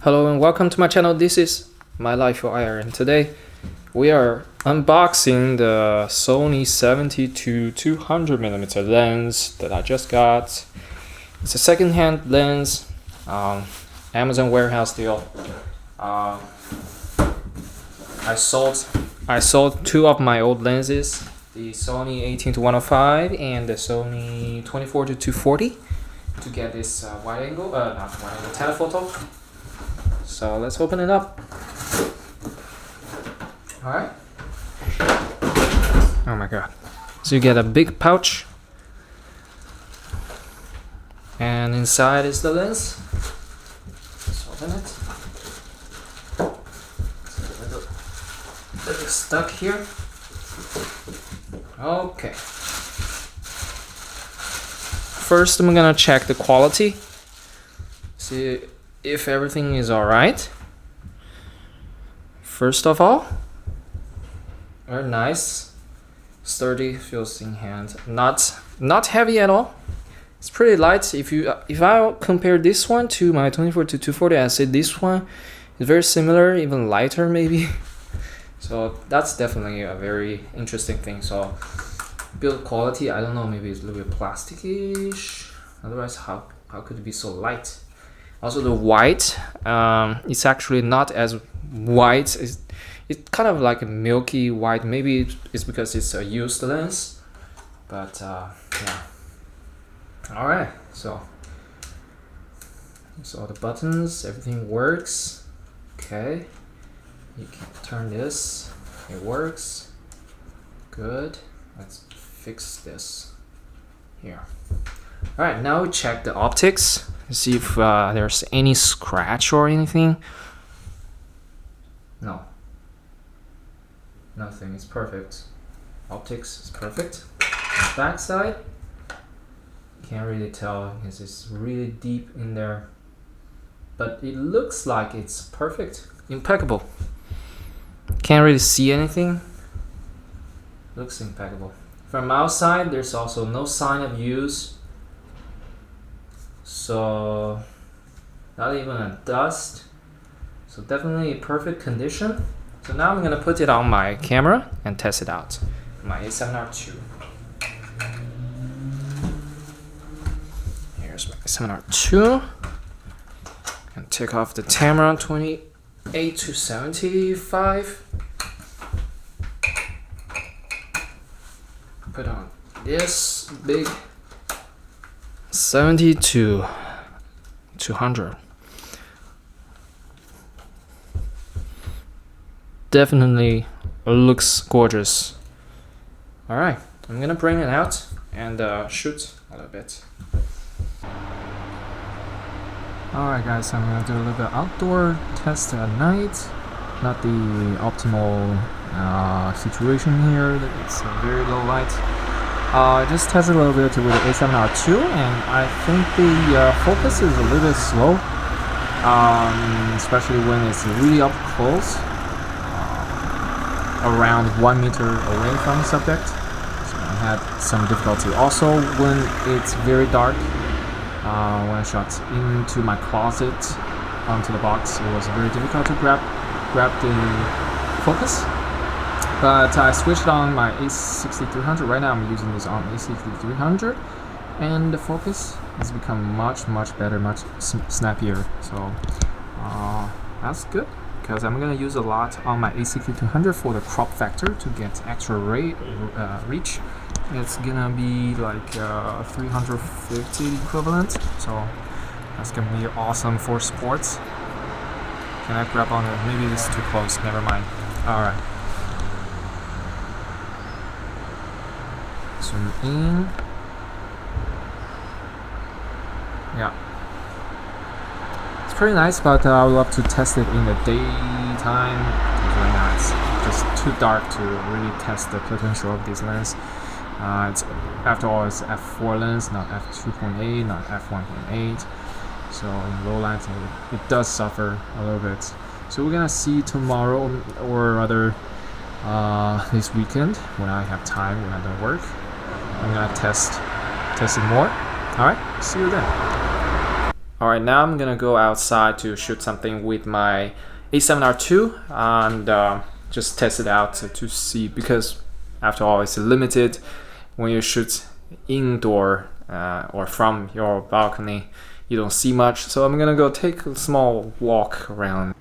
Hello and welcome to my channel. This is My Life for IR, and today we are unboxing the Sony A7RII lens that I just got. It's a second-hand lens, Amazon warehouse deal. I sold two of my old lenses, the Sony A105 and the Sony 24-240, to get this telephoto. So let's open it up. Alright. Oh my god. So you get a big pouch. And inside is the lens. Let's open it. It's a little stuck here. Okay. First I'm gonna check the quality. See if everything is alright. First of all, very nice, sturdy, feels in hand. Not heavy at all. It's pretty light. If I compare this one to my 24-240, I say this one is very similar, even lighter maybe. So that's definitely a very interesting thing. So build quality, I don't know, maybe it's a little bit plasticky-ish. Otherwise, how could it be so light? Also the white, it's actually not as white. It's kind of like a milky white. Maybe it's because it's a used lens, but yeah. All right, so all the buttons, everything works. Okay, you can turn this. It works. Good. Let's fix this here. All right, now we check the optics. See if there's any scratch or anything. No. Nothing. It's perfect. Optics is perfect. Back side, can't really tell because it's really deep in there. But it looks like it's perfect. Impeccable. Can't really see anything. Looks impeccable. From outside, there's also no sign of use. So not even a dust. So definitely perfect condition. So now I'm gonna put it on my camera and test it out. My A7RII. Here's my A7RII. And take off the Tamron 28-75. Put on this big 70-200. Definitely looks gorgeous. All right, I'm gonna bring it out and shoot a little bit. All right, guys, I'm gonna do a little bit outdoor test at night. Not the optimal situation here. It's a very low light. I just tested a little bit with the A7RII, and I think the focus is a little bit slow, especially when it's really up close, around 1 meter away from the subject. So I had some difficulty. Also, when it's very dark, when I shot into my closet onto the box, it was very difficult to grab the focus. But I switched on my A6300. Right now I'm using this on A6300, and the focus has become much better, much snappier. So that's good, because I'm gonna use a lot on my A6200 for the crop factor to get extra reach. It's gonna be like 350 equivalent. So that's gonna be awesome for sports. Can I grab on it? Maybe it's too close. Never mind. All right. Zoom in. Yeah, it's pretty nice, but I would love to test it in the daytime, because right now it's just too dark to really test the potential of this lens. It's, after all, it's f4 lens, not f2.8, not f1.8. So in low light, it does suffer a little bit. So we're gonna see tomorrow, or rather this weekend, when I have time, when I don't work. I'm gonna test it more. All right, see you then. Alright, now I'm gonna go outside to shoot something with my A7RII and just test it out to see, because after all it's limited when you shoot indoor or from your balcony, you don't see much. So I'm gonna go take a small walk around.